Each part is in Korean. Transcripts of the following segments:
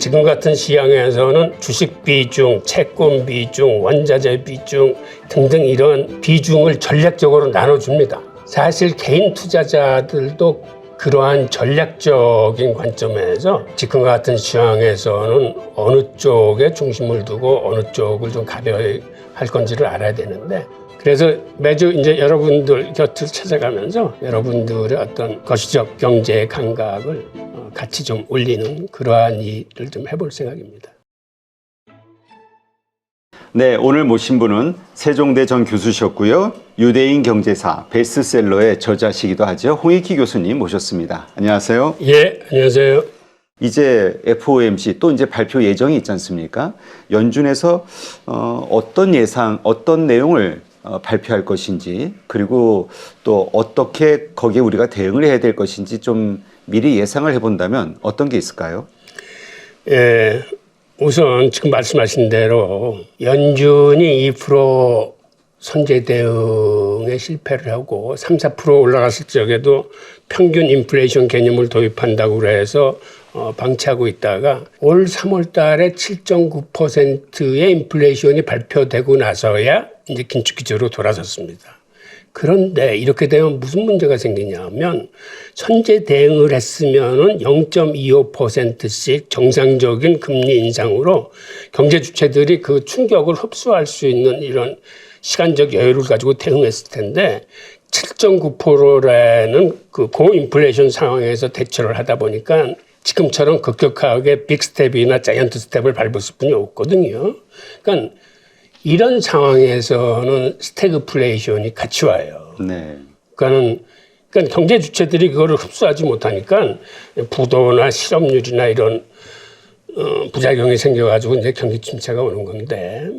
지금 같은 시황에서는 주식 비중, 채권 비중, 원자재 비중 등등 이런 비중을 전략적으로 나눠줍니다. 사실 개인 투자자들도 그러한 전략적인 관점에서 지금과 같은 시황에서는 어느 쪽에 중심을 두고 어느 쪽을 좀 가벼이 할 건지를 알아야 되는데, 그래서 매주 이제 여러분들 곁을 찾아가면서 여러분들의 어떤 거시적 경제 감각을 같이 좀 올리는 그러한 일을 좀 해볼 생각입니다. 네, 오늘 모신 분은 세종대 전 교수셨고요. 유대인 경제사 베스트셀러의 저자시기도 하죠. 홍익희 교수님 모셨습니다. 안녕하세요. 예, 안녕하세요. 이제 FOMC 또 이제 발표 예정이 있지 않습니까? 연준에서 어떤 내용을 발표할 것인지, 그리고 또 어떻게 거기에 우리가 대응을 해야 될 것인지 좀 미리 예상을 해본다면 어떤 게 있을까요? 예, 우선 지금 말씀하신 대로 연준이 2% 선제 대응에 실패를 하고 3, 4% 올라갔을 적에도 평균 인플레이션 개념을 도입한다고 해서 방치하고 있다가 올 3월 달에 7.9%의 인플레이션이 발표되고 나서야 이제 긴축기조로 돌아섰습니다. 그런데 이렇게 되면 무슨 문제가 생기냐면 선제 대응을 했으면은 0.25%씩 정상적인 금리 인상으로 경제 주체들이 그 충격을 흡수할 수 있는 이런 시간적 여유를 가지고 대응했을 텐데 7.9%라는 그 고인플레이션 상황에서 대처를 하다 보니까 지금처럼 급격하게 빅스텝이나 자이언트 스텝을 밟았을 뿐이 없거든요. 그러니까 이런 상황에서는 스태그플레이션이 같이 와요. 네. 그러니까 경제 주체들이 그거를 흡수하지 못하니까 부도나 실업률이나 이런 부작용이 생겨가지고 이제 경기 침체가 오는 건데,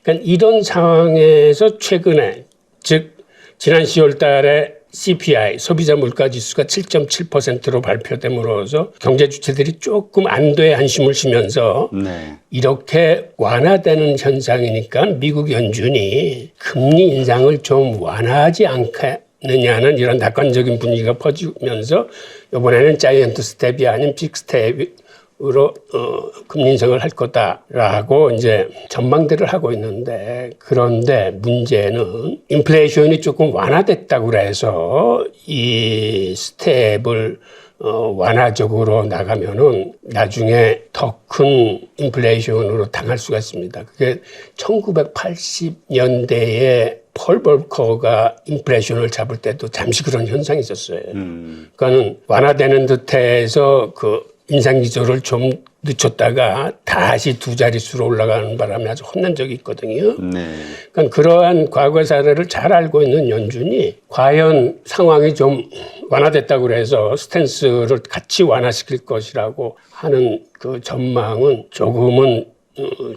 그러니까 이런 상황에서 최근에 즉 지난 10월 달에 CPI 소비자 물가 지수가 7.7%로 발표됨으로써 경제 주체들이 조금 안도의 한숨을 쉬면서 네. 이렇게 완화되는 현상이니까 미국 연준이 금리 인상을 좀 완화하지 않겠느냐는 이런 낙관적인 분위기가 퍼지면서 이번에는 자이언트 스텝이 아닌 빅 스텝으로 금리 인상을 할 거다라고 이제 전망들을 하고 있는데, 그런데 문제는 인플레이션이 조금 완화됐다고 해서 이 스텝을 완화적으로 나가면은 나중에 더 큰 인플레이션으로 당할 수가 있습니다. 그게 1980년대에 폴 볼커가 인플레이션을 잡을 때도 잠시 그런 현상이 있었어요. 그러니까는 완화되는 듯해서 그 인상 기조를 좀 늦췄다가 다시 두 자릿수로 올라가는 바람에 아주 혼난 적이 있거든요. 네. 그러니까 그러한 과거 사례를 잘 알고 있는 연준이 과연 상황이 좀 완화됐다고 해서 스탠스를 같이 완화시킬 것이라고 하는 그 전망은 조금은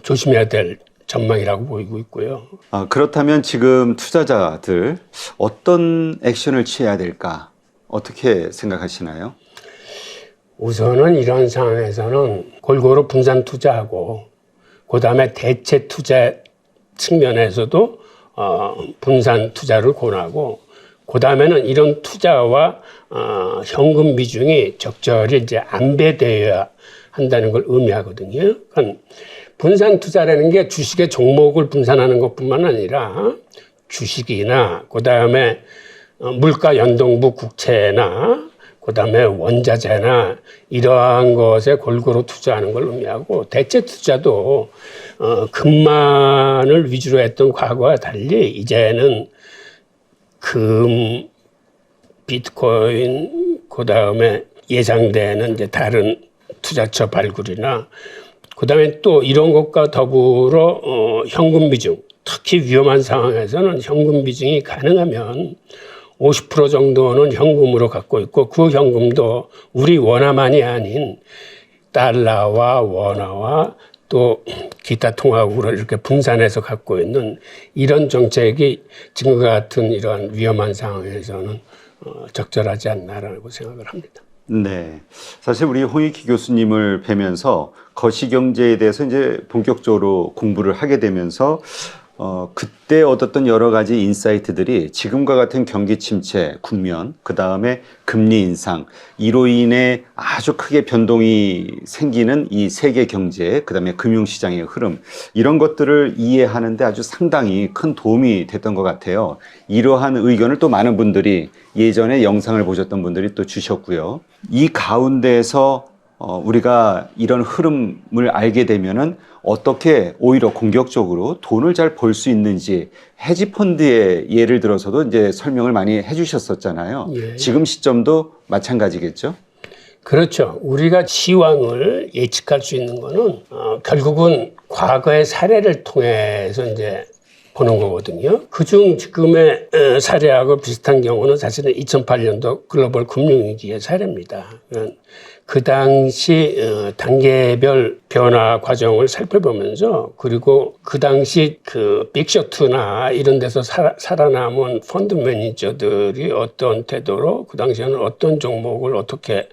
조심해야 될 전망이라고 보이고 있고요. 그렇다면 지금 투자자들 어떤 액션을 취해야 될까? 어떻게 생각하시나요? 우선은 이런 상황에서는 골고루 분산 투자하고, 그 다음에 대체 투자 측면에서도 분산 투자를 권하고, 그 다음에는 이런 투자와 현금 비중이 적절히 이제 안배되어야 한다는 걸 의미하거든요. 그러니까 분산 투자라는 게 주식의 종목을 분산하는 것뿐만 아니라 주식이나 그 다음에 물가 연동부 국채나 그 다음에 원자재나 이러한 것에 골고루 투자하는 걸 의미하고, 대체 투자도 금만을 위주로 했던 과거와 달리 이제는 금, 비트코인, 그 다음에 예상되는 이제 다른 투자처 발굴이나 그 다음에 또 이런 것과 더불어 현금 비중, 특히 위험한 상황에서는 현금 비중이 가능하면 50% 정도는 현금으로 갖고 있고, 그 현금도 우리 원화만이 아닌 달러와 원화와 또 기타 통화국으로 이렇게 분산해서 갖고 있는 이런 정책이 지금과 같은 이러한 위험한 상황에서는 적절하지 않나라고 생각을 합니다. 네. 사실 우리 홍익희 교수님을 뵈면서 거시경제에 대해서 이제 본격적으로 공부를 하게 되면서 그때 얻었던 여러 가지 인사이트들이 지금과 같은 경기 침체, 국면, 그 다음에 금리 인상, 이로 인해 아주 크게 변동이 생기는 이 세계 경제, 그 다음에 금융시장의 흐름, 이런 것들을 이해하는데 아주 상당히 큰 도움이 됐던 것 같아요. 이러한 의견을 또 많은 분들이 예전에 영상을 보셨던 분들이 또 주셨고요. 이 가운데에서 우리가 이런 흐름을 알게 되면은 어떻게 오히려 공격적으로 돈을 잘 벌 수 있는지 헤지펀드의 예를 들어서도 이제 설명을 많이 해주셨었잖아요. 예. 지금 시점도 마찬가지겠죠? 그렇죠. 우리가 시황을 예측할 수 있는 거는 결국은 과거의 사례를 통해서 이제 보는 거거든요. 그중 지금의 사례하고 비슷한 경우는 사실은 2008년도 글로벌 금융위기의 사례입니다. 그 당시 단계별 변화 과정을 살펴보면서, 그리고 그 당시 그 빅쇼트나 이런 데서 살아남은 펀드 매니저들이 어떤 태도로 그 당시에는 어떤 종목을 어떻게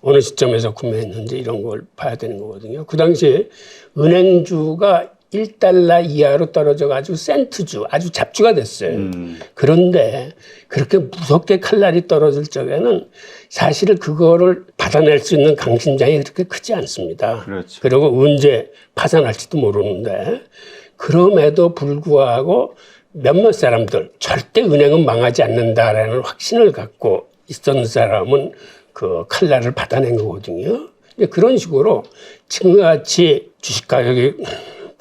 어느 시점에서 구매했는지 이런 걸 봐야 되는 거거든요. 그 당시 은행주가 1달러 이하로 떨어져가지고 센트주, 아주 잡주가 됐어요. 그런데 그렇게 무섭게 칼날이 떨어질 적에는 사실 그거를 받아낼 수 있는 강심장이 그렇게 크지 않습니다. 그렇죠. 그리고 언제 파산할지도 모르는데, 그럼에도 불구하고 몇몇 사람들, 절대 은행은 망하지 않는다라는 확신을 갖고 있었던 사람은 그 칼날을 받아낸 거거든요. 그런 식으로 지금과 같이 주식 가격이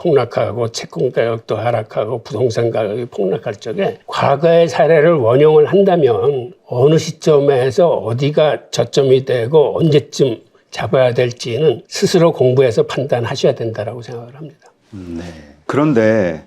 폭락하고 채권 가격도 하락하고 부동산 가격이 폭락할 적에 과거의 사례를 원용을 한다면 어느 시점에서 어디가 저점이 되고 언제쯤 잡아야 될지는 스스로 공부해서 판단하셔야 된다라고 생각을 합니다. 네. 그런데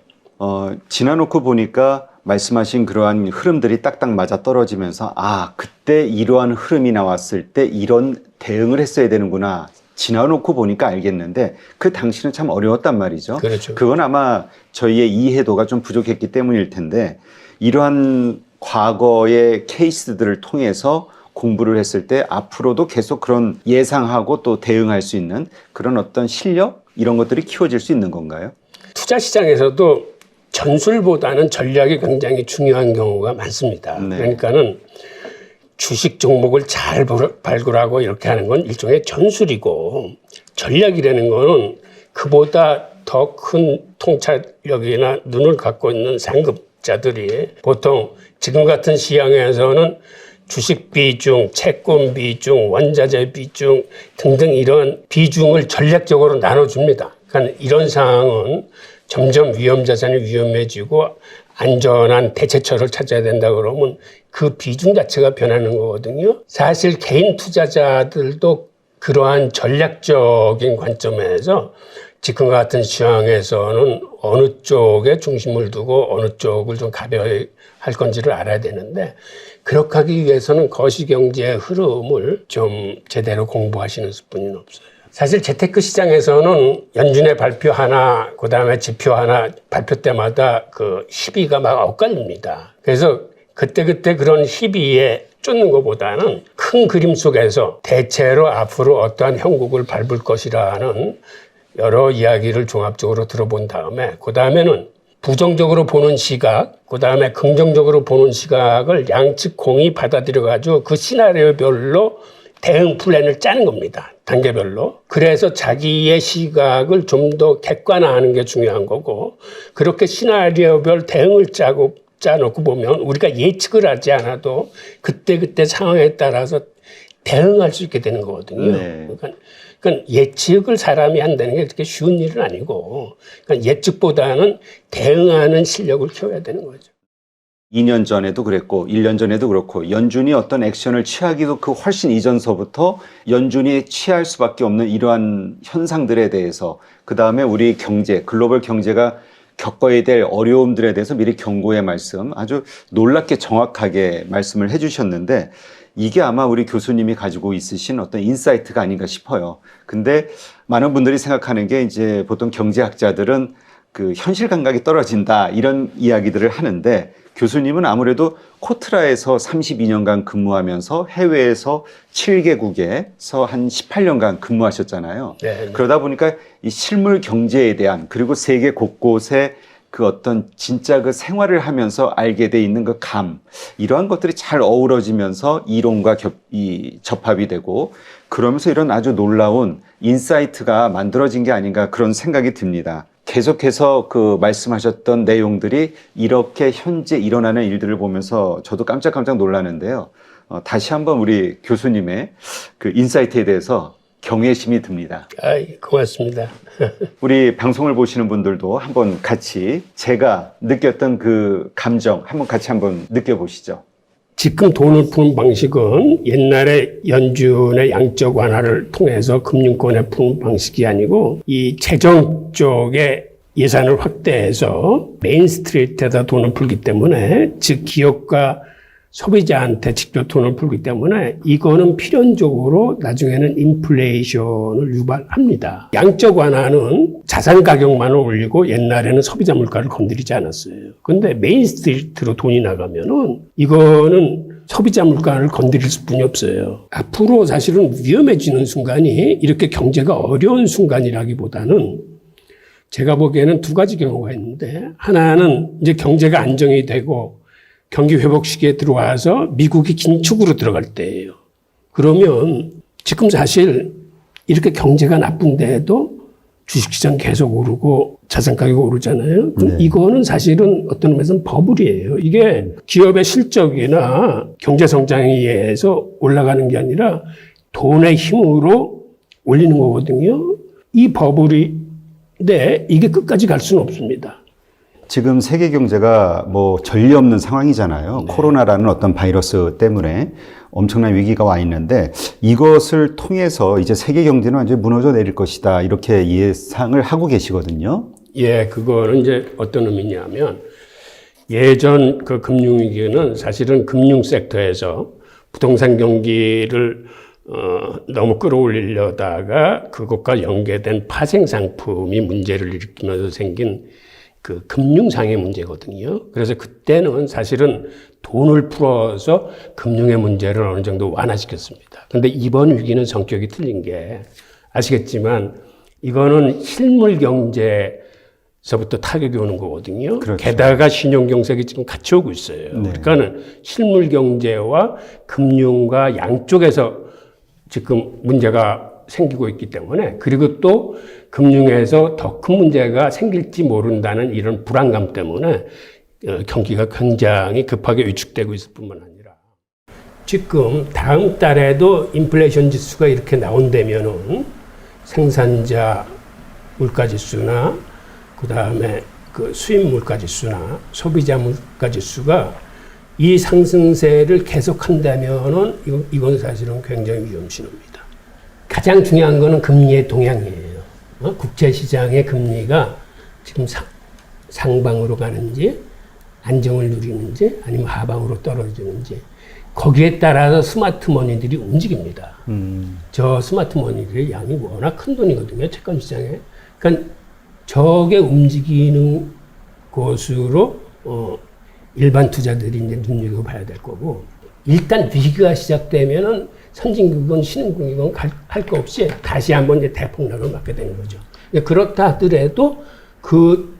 지나놓고 보니까 말씀하신 그러한 흐름들이 딱딱 맞아 떨어지면서 그때 이러한 흐름이 나왔을 때 이런 대응을 했어야 되는구나. 지나놓고 보니까 알겠는데 그 당시는 참 어려웠단 말이죠. 그렇죠. 그건 아마 저희의 이해도가 좀 부족했기 때문일 텐데, 이러한 과거의 케이스들을 통해서 공부를 했을 때 앞으로도 계속 그런 예상하고 또 대응할 수 있는 그런 어떤 실력, 이런 것들이 키워질 수 있는 건가요? 투자 시장에서도 전술보다는 전략이 굉장히 중요한 경우가 많습니다. 네. 그러니까는 주식 종목을 잘 발굴하고 이렇게 하는 건 일종의 전술이고, 전략이라는 거는 그보다 더 큰 통찰력이나 눈을 갖고 있는 상급자들이 보통 지금 같은 시장에서는 주식 비중, 채권 비중, 원자재 비중 등등 이런 비중을 전략적으로 나눠줍니다. 그러니까 이런 상황은 점점 위험자산이 위험해지고 안전한 대체처를 찾아야 된다 그러면 그 비중 자체가 변하는 거거든요. 사실 개인 투자자들도 그러한 전략적인 관점에서 지금과 같은 시황에서는 어느 쪽에 중심을 두고 어느 쪽을 좀 가벼이 할 건지를 알아야 되는데, 그렇게 하기 위해서는 거시경제의 흐름을 좀 제대로 공부하시는 수뿐은 없어요. 사실 재테크 시장에서는 연준의 발표 하나, 그 다음에 지표 하나 발표 때마다 그 희비가 막 엇갈립니다. 그래서 그때 그런 희비에 쫓는 것보다는 큰 그림 속에서 대체로 앞으로 어떠한 형국을 밟을 것이라는 여러 이야기를 종합적으로 들어본 다음에, 그 다음에는 부정적으로 보는 시각, 그 다음에 긍정적으로 보는 시각을 양측 공이 받아들여가지고 그 시나리오별로 대응 플랜을 짜는 겁니다. 단계별로. 그래서 자기의 시각을 좀 더 객관화하는 게 중요한 거고, 그렇게 시나리오별 대응을 짜놓고 보면 우리가 예측을 하지 않아도 그때 상황에 따라서 대응할 수 있게 되는 거거든요. 네. 그러니까 예측을 사람이 한다는 게 그렇게 쉬운 일은 아니고, 그러니까 예측보다는 대응하는 실력을 키워야 되는 거죠. 2년 전에도 그랬고 1년 전에도 그렇고, 연준이 어떤 액션을 취하기도 그 훨씬 이전서부터 연준이 취할 수밖에 없는 이러한 현상들에 대해서, 그 다음에 우리 경제, 글로벌 경제가 겪어야 될 어려움들에 대해서 미리 경고의 말씀, 아주 놀랍게 정확하게 말씀을 해주셨는데, 이게 아마 우리 교수님이 가지고 있으신 어떤 인사이트가 아닌가 싶어요. 근데 많은 분들이 생각하는 게, 이제 보통 경제학자들은 그 현실 감각이 떨어진다 이런 이야기들을 하는데, 교수님은 아무래도 코트라에서 32년간 근무하면서 해외에서 7개국에서 한 18년간 근무하셨잖아요. 네. 그러다 보니까 이 실물 경제에 대한, 그리고 세계 곳곳의 그 어떤 진짜 그 생활을 하면서 알게 돼 있는 그 이러한 것들이 잘 어우러지면서 이론과 접합이 되고 그러면서 이런 아주 놀라운 인사이트가 만들어진 게 아닌가 그런 생각이 듭니다. 계속해서 그 말씀하셨던 내용들이 이렇게 현재 일어나는 일들을 보면서 저도 깜짝깜짝 놀라는데요. 다시 한번 우리 교수님의 그 인사이트에 대해서 경외심이 듭니다. 고맙습니다. 우리 방송을 보시는 분들도 한번 같이 제가 느꼈던 그 감정 한번 같이 한번 느껴보시죠. 지금 돈을 푸는 방식은 옛날에 연준의 양적 완화를 통해서 금융권에 푸는 방식이 아니고 이 재정 쪽에 예산을 확대해서 메인 스트리트에다 돈을 풀기 때문에 즉 기업과 소비자한테 직접 돈을 풀기 때문에 이거는 필연적으로 나중에는 인플레이션을 유발합니다. 양적 완화는 자산 가격만 올리고 옛날에는 소비자 물가를 건드리지 않았어요. 근데 메인 스트리트로 돈이 나가면은 이거는 소비자 물가를 건드릴 수뿐이 없어요. 앞으로 사실은 위험해지는 순간이 이렇게 경제가 어려운 순간이라기보다는 제가 보기에는 두 가지 경우가 있는데 하나는 이제 경제가 안정이 되고 경기 회복 시기에 들어와서 미국이 긴축으로 들어갈 때예요. 그러면 지금 사실 이렇게 경제가 나쁜데도 주식시장 계속 오르고 자산 가격이 오르잖아요. 그럼 이거는 사실은 어떤 의미에서는 버블이에요. 이게 기업의 실적이나 경제 성장에 의해서 올라가는 게 아니라 돈의 힘으로 올리는 거거든요. 이 버블인데 이게 끝까지 갈 수는 없습니다. 지금 세계 경제가 뭐 전례 없는 상황이잖아요. 네. 코로나라는 어떤 바이러스 때문에 엄청난 위기가 와 있는데 이것을 통해서 이제 세계 경제는 완전히 무너져 내릴 것이다. 이렇게 예상을 하고 계시거든요. 예, 그거는 이제 어떤 의미냐면 예전 그 금융위기는 사실은 금융 섹터에서 부동산 경기를 너무 끌어올리려다가 그것과 연계된 파생 상품이 문제를 일으키면서 생긴 그 금융상의 문제거든요. 그래서 그때는 사실은 돈을 풀어서 금융의 문제를 어느 정도 완화시켰습니다. 그런데 이번 위기는 성격이 틀린 게 아시겠지만 이거는 실물 경제서부터 타격이 오는 거거든요. 그렇죠. 게다가 신용 경색이 지금 같이 오고 있어요. 네. 그러니까는 실물 경제와 금융과 양쪽에서 지금 문제가 생기고 있기 때문에 그리고 또 금융에서 더 큰 문제가 생길지 모른다는 이런 불안감 때문에 경기가 굉장히 급하게 위축되고 있을 뿐만 아니라 지금 다음 달에도 인플레이션 지수가 이렇게 나온다면은 생산자 물가 지수나 그 다음에 그 수입 물가 지수나 소비자 물가 지수가 이 상승세를 계속한다면은 이건 사실은 굉장히 위험 신호입니다. 가장 중요한 거는 금리의 동향이에요. 국제시장의 금리가 지금 상방으로 가는지 안정을 누리는지 아니면 하방으로 떨어지는지 거기에 따라서 스마트머니들이 움직입니다. 저 스마트머니들의 양이 워낙 큰 돈이거든요. 채권시장에. 그러니까 저게 움직이는 곳으로 일반 투자들이 이제 눈여겨봐야 될 거고 일단 위기가 시작되면은 선진국은 신흥국이건 할 거 없이 다시 한번 이제 대폭락을 맞게 되는 거죠. 그렇다 하더라도 그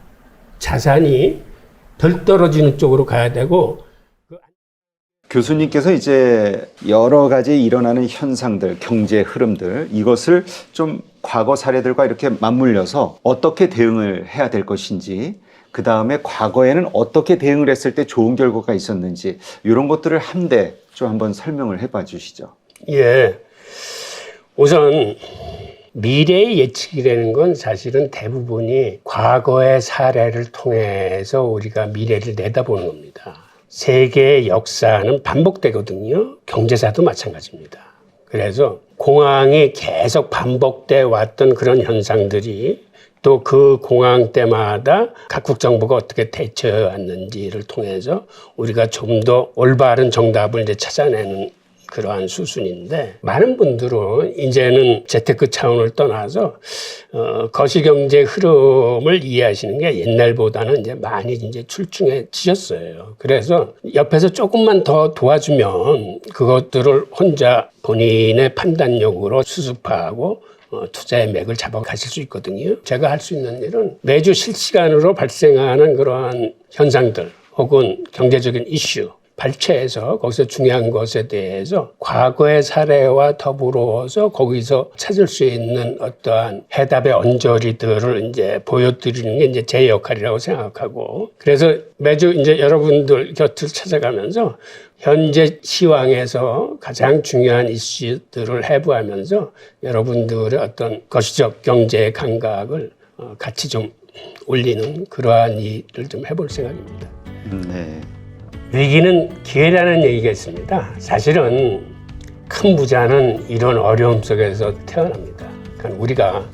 자산이 덜 떨어지는 쪽으로 가야 되고. 교수님께서 이제 여러 가지 일어나는 현상들, 경제 흐름들 이것을 좀 과거 사례들과 이렇게 맞물려서 어떻게 대응을 해야 될 것인지 그 다음에 과거에는 어떻게 대응을 했을 때 좋은 결과가 있었는지 이런 것들을 한데 좀 한번 설명을 해봐 주시죠. 예. 우선 미래의 예측이라는 건 사실은 대부분이 과거의 사례를 통해서 우리가 미래를 내다보는 겁니다. 세계의 역사는 반복되거든요. 경제사도 마찬가지입니다. 그래서 공황이 계속 반복돼 왔던 그런 현상들이 또 그 공황 때마다 각국 정부가 어떻게 대처해 왔는지를 통해서 우리가 좀 더 올바른 정답을 이제 찾아내는 그러한 수순인데 많은 분들은 이제는 재테크 차원을 떠나서 거시경제 흐름을 이해하시는 게 옛날보다는 이제 많이 이제 출중해지셨어요. 그래서 옆에서 조금만 더 도와주면 그것들을 혼자 본인의 판단력으로 수습하고 투자의 맥을 잡아가실 수 있거든요. 제가 할 수 있는 일은 매주 실시간으로 발생하는 그러한 현상들 혹은 경제적인 이슈 발췌해서 거기서 중요한 것에 대해서 과거의 사례와 더불어서 거기서 찾을 수 있는 어떠한 해답의 언저리들을 이제 보여드리는 게 이제 제 역할이라고 생각하고, 그래서 매주 이제 여러분들 곁을 찾아가면서 현재 시황에서 가장 중요한 이슈들을 해부하면서 여러분들의 어떤 거시적 경제 감각을 같이 좀 올리는 그러한 일을 좀 해볼 생각입니다. 네. 위기는 기회라는 얘기가 있습니다. 사실은 큰 부자는 이런 어려움 속에서 태어납니다. 그러니까 우리가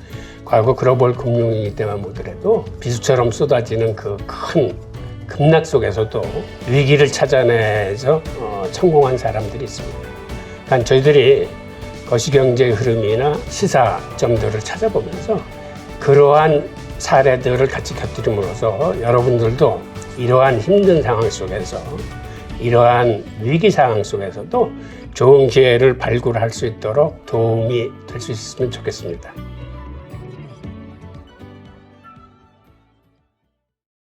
과거 글로벌 금융위기 때만 보더라도 비수처럼 쏟아지는 그 큰 급락 속에서도 위기를 찾아내서 성공한 사람들이 있습니다. 그러니까 저희들이 거시경제 흐름이나 시사점들을 찾아보면서 그러한 사례들을 같이 곁들임으로써 여러분들도 이러한 힘든 상황 속에서, 이러한 위기 상황 속에서도 좋은 기회를 발굴할 수 있도록 도움이 될 수 있으면 좋겠습니다.